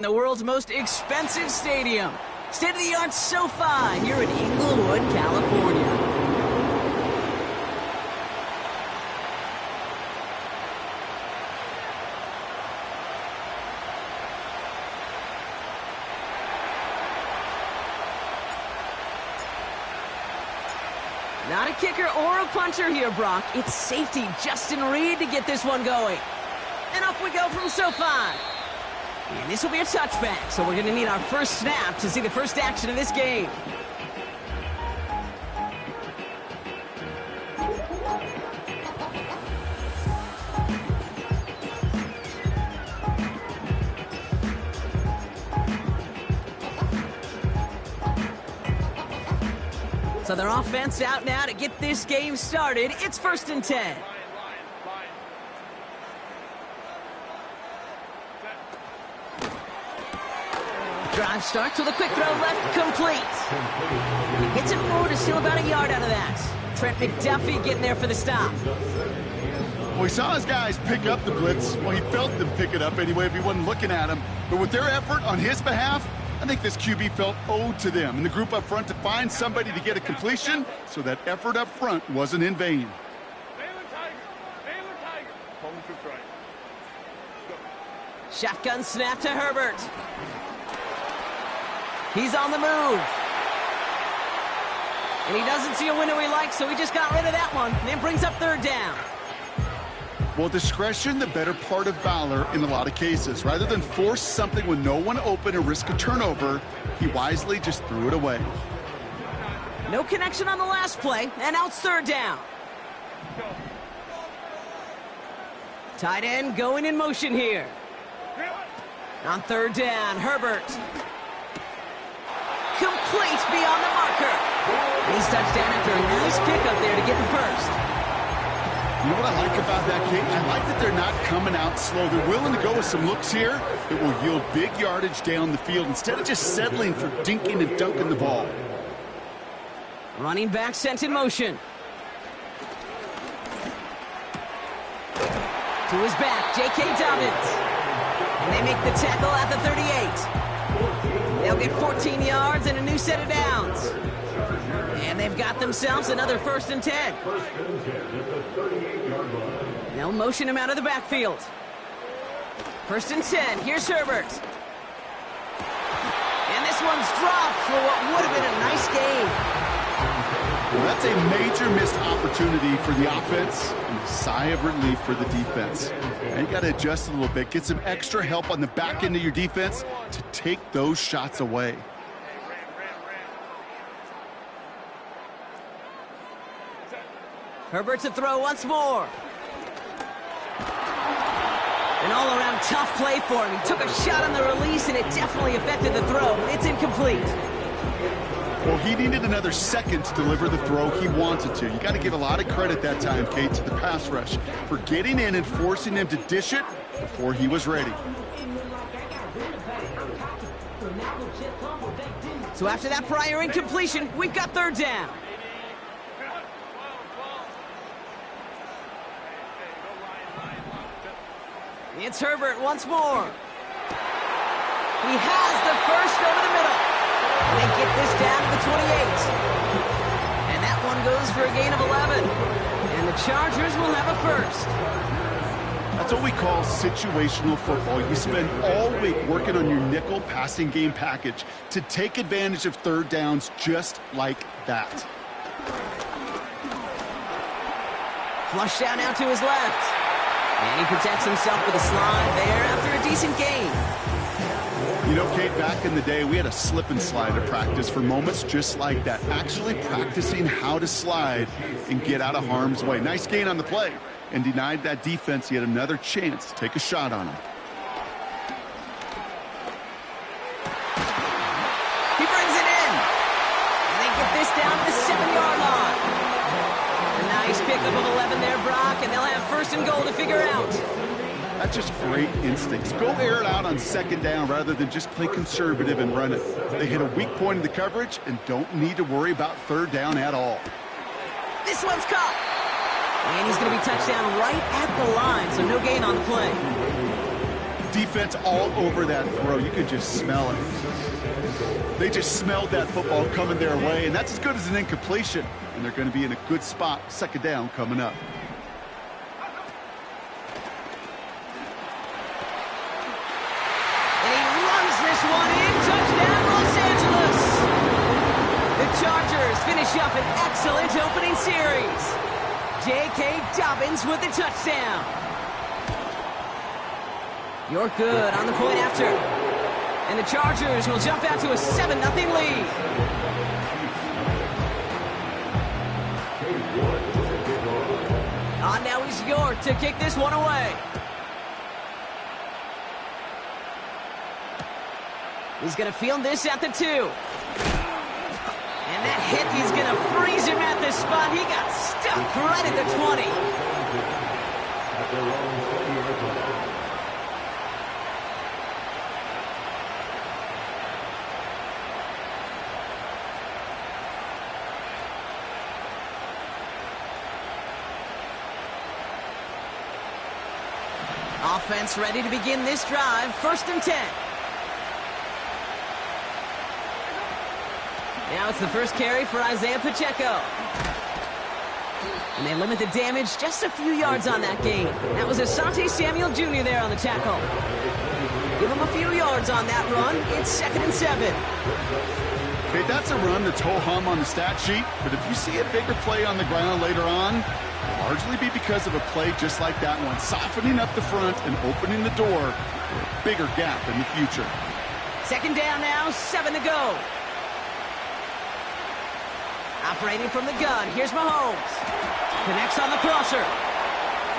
The world's most expensive stadium. State-of-the-art SoFi here in Inglewood, California. Not a kicker or a puncher here, Brock. It's safety Justin Reed to get this one going. And off we go from SoFi. And this will be a touchback, so we're going to need our first snap to see the first action of this game. So their offense out now to get this game started. It's 1st and 10. Drive starts with a quick throw left, complete. And he gets it forward to steal about a yard out of that. Trent McDuffie getting there for the stop. Well, he saw his guys pick up the blitz. Well, he felt them pick it up anyway if he wasn't looking at him. But with their effort on his behalf, I think this QB felt owed to them and the group up front to find somebody to get a completion, so that effort up front wasn't in vain. Shotgun snap to Herbert. He's on the move. And he doesn't see a window he likes, so he just got rid of that one. And then brings up 3rd down. Well, discretion, the better part of valor in a lot of cases. Rather than force something with no one open and risk a turnover, he wisely just threw it away. No connection on the last play, and now it's 3rd down. Tight end going in motion here. On 3rd down, Herbert. Complete beyond the marker. And he's touchdown after a nice pickup there to get the first. You know what I like about that, Kate? I like that they're not coming out slow. They're willing to go with some looks here that will yield big yardage down the field instead of just settling for dinking and dunking the ball. Running back sent in motion. To his back, J.K. Dobbins. And they make the tackle at the 38. They'll get 14 yards and a new set of downs. And they've got themselves another 1st and 10. They'll motion him out of the backfield. 1st and 10. Here's Herbert. And this one's dropped for what would have been a nice game. Well, that's a major missed opportunity for the offense and a sigh of relief for the defense. And you got to adjust a little bit, get some extra help on the back end of your defense to take those shots away. Herbert to throw once more. An all-around tough play for him. He took a shot on the release, and it definitely affected the throw. It's incomplete. Well, he needed another second to deliver the throw he wanted to. You got to give a lot of credit that time, Kate, to the pass rush for getting in and forcing him to dish it before he was ready. So after that prior incompletion, we've got 3rd down. It's Herbert once more. He has the first over the middle. And they get this down to the 28. And that one goes for a gain of 11. And the Chargers will have a first. That's what we call situational football. You spend all week working on your nickel passing game package to take advantage of 3rd downs just like that. Flush down now to his left. And he protects himself with a slide there after a decent gain. You know, Kate, back in the day, we had a slip and slide to practice for moments just like that. Actually practicing how to slide and get out of harm's way. Nice gain on the play, and denied that defense yet another chance to take a shot on him. He brings it in. And they get this down to the 7-yard line. A nice pickup of 11 there, Brock, and they'll have 1st and goal to figure out. That's just great instincts. Go air it out on 2nd down rather than just play conservative and run it. They hit a weak point in the coverage and don't need to worry about 3rd down at all. This one's caught. And he's going to be touched down right at the line, so no gain on the play. defense all over that throw. You could just smell it. They just smelled that football coming their way, and that's as good as an incompletion. And they're going to be in a good spot, second down coming up. And he runs this one in. Touchdown, Los Angeles. The Chargers finish up an excellent opening series. J.K. Dobbins with the touchdown. You're good on the point after. And the Chargers will jump out to a 7-0 lead. Now he's York to kick this one away. He's going to field this at the 2. And that hit is going to freeze him at the spot. He got stuck right at the 20. Offense ready to begin this drive. 1st and 10. Now it's the first carry for Isaiah Pacheco. And they limit the damage just a few yards on that gain. That was Asante Samuel Jr. there on the tackle. Give him a few yards on that run. It's 2nd and 7. Okay, that's a run that's ho-hum on the stat sheet, but if you see a bigger play on the ground later on, it'll largely be because of a play just like that one, softening up the front and opening the door for a bigger gap in the future. 2nd down now, 7 to go. Operating from the gun, here's Mahomes. Connects on the crosser.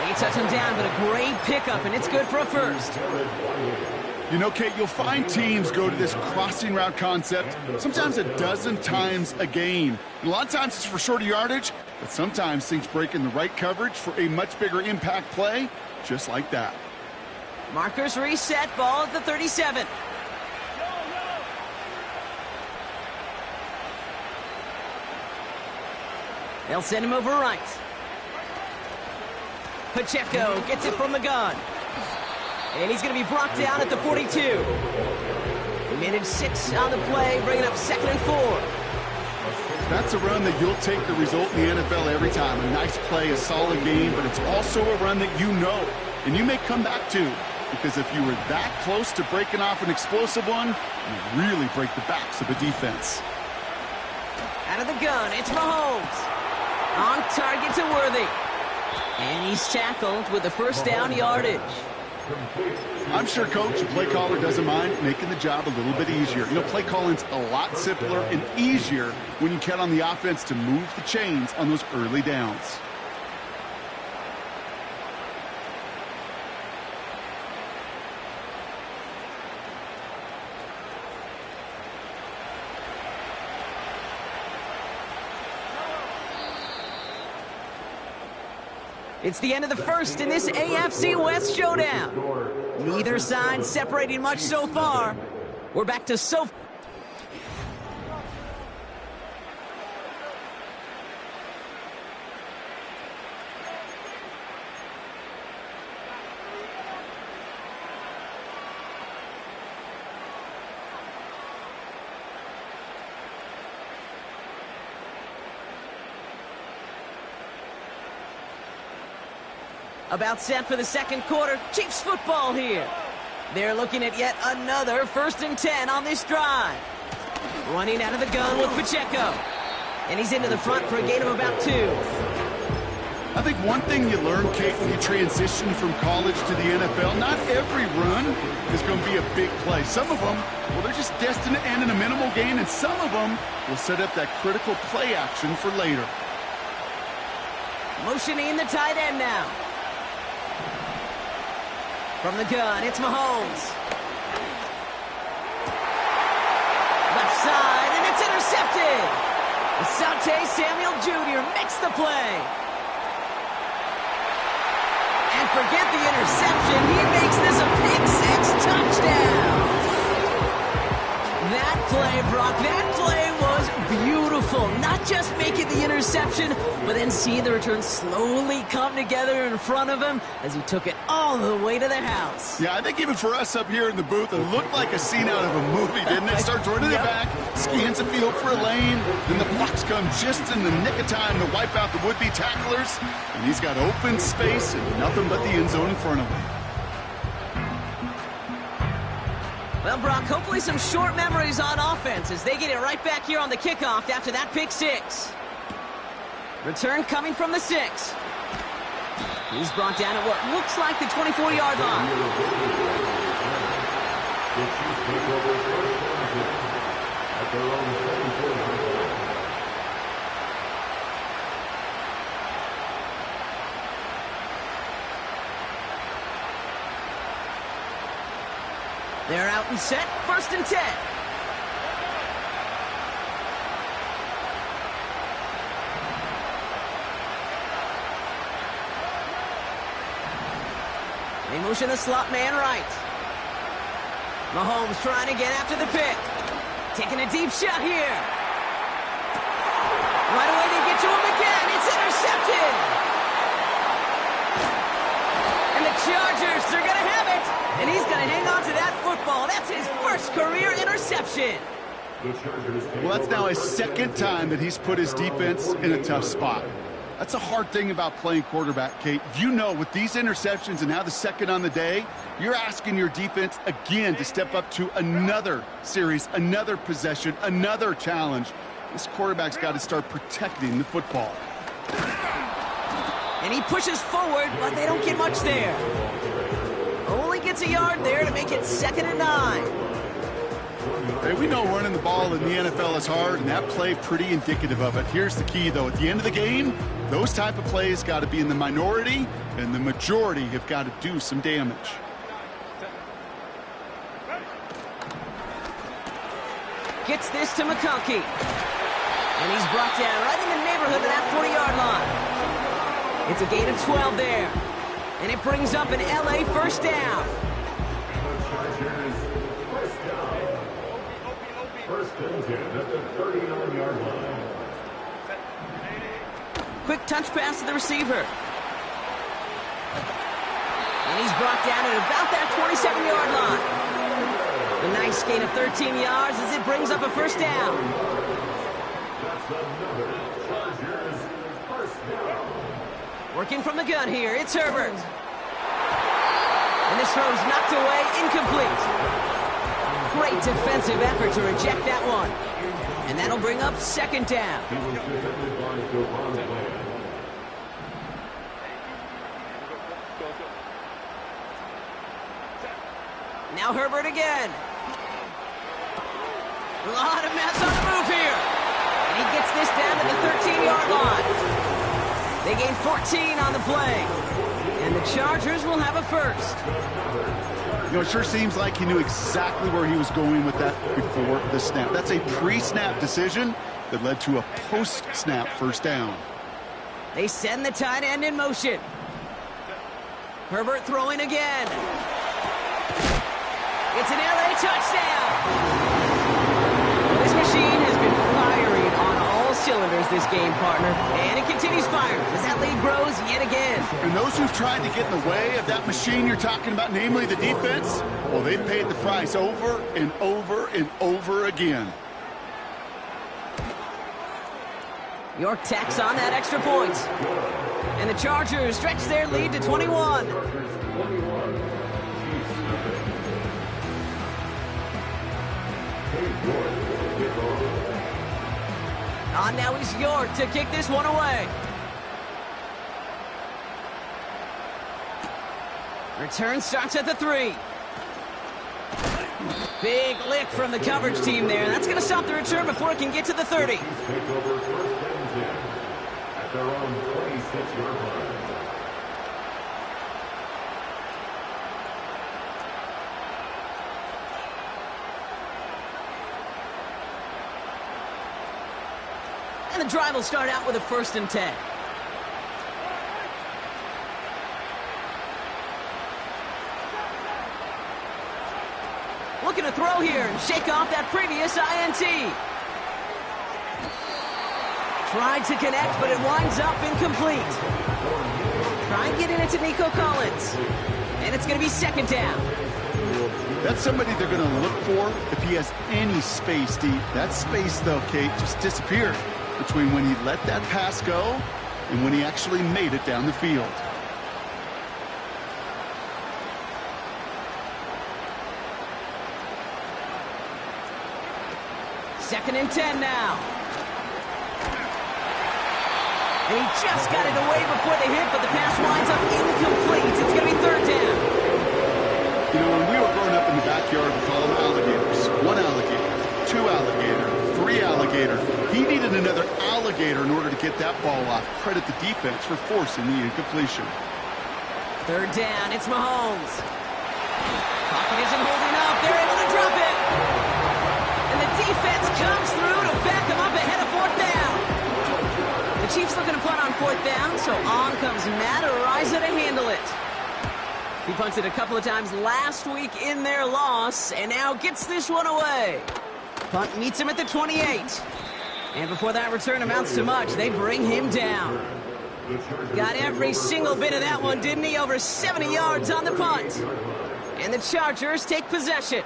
They touch him down, but a great pickup, and it's good for a first. You know, Kate, you'll find teams go to this crossing route concept sometimes a dozen times a game. And a lot of times it's for shorter yardage, but sometimes things break in the right coverage for a much bigger impact play, just like that. Markers reset, ball at the 37. They'll send him over right. Pacheco gets it from the gun. And he's going to be brought down at the 42. Minute 6 on the play, bringing up 2nd and 4. That's a run that you'll take the result in the NFL every time. A nice play, a solid game, but it's also a run that you know and you may come back to, because if you were that close to breaking off an explosive one, you really break the backs of a defense. Out of the gun, it's Mahomes. On target to Worthy. And he's tackled with the first down yardage. I'm sure, Coach, the play caller doesn't mind making the job a little bit easier. You know, play calling's a lot simpler and easier when you count on the offense to move the chains on those early downs. It's the end of the first in this AFC West showdown. Neither side separating much so far. We're back to SoFi. About set for the second quarter. Chiefs football here. They're looking at yet another 1st and 10 on this drive. Running out of the gun with Pacheco. And he's into the front for a gain of about 2. I think one thing you learn, Kate, when you transition from college to the NFL, not every run is going to be a big play. Some of them, well, they're just destined to end in a minimal gain, and some of them will set up that critical play action for later. Motioning the tight end now. From the gun, it's Mahomes. Left side, and it's intercepted. Asante Samuel Jr. makes the play. And forget the interception. He makes this a pick-6 touchdown. That play, Brock, that play was beautiful. beautiful. Not just making the interception, but then seeing the return slowly come together in front of him as he took it all the way to the house. Yeah, I think even for us up here in the booth, it looked like a scene out of a movie, didn't it? Starts running it back, scans the field for a lane, then the blocks come just in the nick of time to wipe out the would-be tacklers, and he's got open space and nothing but the end zone in front of him. Well, Brock, hopefully some short memories on offense as they get it right back here on the kickoff after that pick six. Return coming from the 6. He's brought down at what looks like the 24-yard line. They're out and set, 1st and 10. They motion the slot man right. Mahomes trying to get after the pick. Taking a deep shot here. Right away they get to him again. It's intercepted. And the Chargers, they're going to have it. And he's going to hang on to that football. That's his first career interception. Well, that's now his 2nd time that he's put his defense in a tough spot. That's a hard thing about playing quarterback, Kate. You know, with these interceptions and now the 2nd on the day, you're asking your defense again to step up to another series, another possession, another challenge. This quarterback's got to start protecting the football. And he pushes forward, but they don't get much there. Only gets a yard there to make it 2nd and 9. Hey, we know running the ball in the NFL is hard, and that play pretty indicative of it. Here's the key, though. At the end of the game, those type of plays got to be in the minority, and the majority have got to do some damage. Gets this to McConkey. And he's brought down right in the neighborhood of that 40-yard line. It's a gain of 12 there. And it brings up an LA 1st down. Quick touch pass to the receiver. And he's brought down at about that 27-yard line. A nice gain of 13 yards as it brings up a 1st down. Working from the gun here, it's Herbert. And this throw's knocked away, incomplete. Great defensive effort to reject that one. And that'll bring up 2nd down. Now Herbert again. A lot of mess on the move here. And he gets this down to the 13-yard line. They gain 14 on the play. And the Chargers will have a 1st. You know, it sure seems like he knew exactly where he was going with that before the snap. That's a pre-snap decision that led to a post-snap 1st down. They send the tight end in motion. Herbert throwing again. It's an LA touchdown. This machine has been firing on all cylinders this game, partner. And it continues firing as that lead grows yet again. And those who've tried to get in the way of that machine you're talking about, namely the defense, well, they've paid the price over and over and over again. York tacks on that extra point. And the Chargers stretch their lead to 21. On now is York to kick this one away. Return starts at the 3. Big lick from the coverage team there. That's going to stop the return before it can get to the 30. At their own 26-yard line. And the drive will start out with a 1st and 10. Looking to throw here and shake off that previous INT. Tried to connect, but it winds up incomplete. Try and get it into Nico Collins. And it's going to be second down. That's somebody they're going to look for if he has any space deep. That space, though, Kate, just disappeared between when he let that pass go and when he actually made it down the field. Second and 10 now. And he just got it away before the hit, but the pass winds up incomplete. It's going to be third down. You know, when we were growing up in the backyard, we call them alligators. One alligator, two alligator, three alligator. He needed another alligator in order to get that ball off. Credit the defense for forcing the incompletion. Third down, it's Mahomes. Pocket isn't holding up. They're able to drop it. And the defense comes through to back him up ahead of fourth down. The Chiefs looking to punt on fourth down, so on comes Matt Araiza to handle it. He punted a couple of times last week in their loss, and now gets this one away. Punt meets him at the 28. And before that return amounts to much, they bring him down. Got every single bit of that one, didn't he? Over 70 yards on the punt. And the Chargers take possession.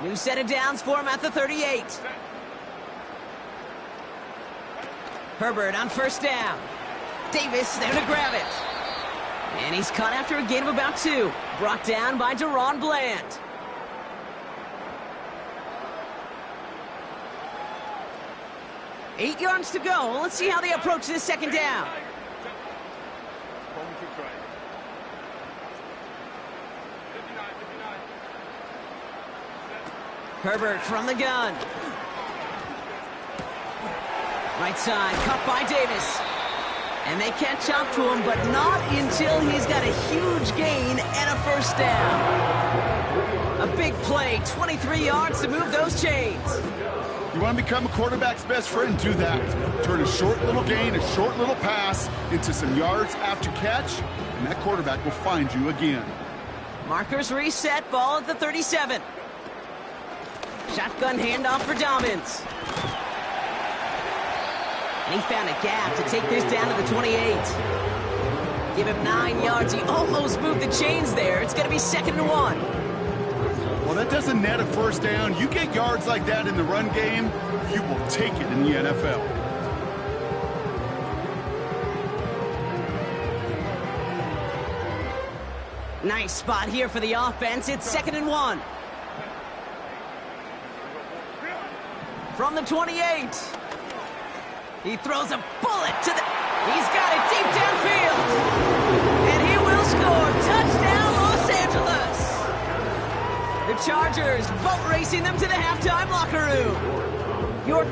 New set of downs for him at the 38. Herbert on first down. Davis there to grab it. And he's caught after a gain of about 2. Brought down by DaRon Bland. Eight yards to go. Let's see how they approach this second down. Herbert from the gun. Right side, cut by Davis. And they catch up to him, but not until he's got a huge gain and a first down. A big play, 23 yards to move those chains. You want to become a quarterback's best friend? Do that. Turn a short little gain, a short little pass into some yards after catch, and that quarterback will find you again. Markers reset, ball at the 37. Shotgun handoff for Dobbins. And he found a gap to take this down to the 28. Give him 9 yards. He almost moved the chains there. It's going to be second and 1. Well, that doesn't net a first down. You get yards like that in the run game, you will take it in the NFL. Nice spot here for the offense. It's second and 1. From the 28. He throws a bullet to the... He's got it deep downfield. And he will score. Touchdown, Los Angeles. The Chargers boat racing them to the halftime locker room. Your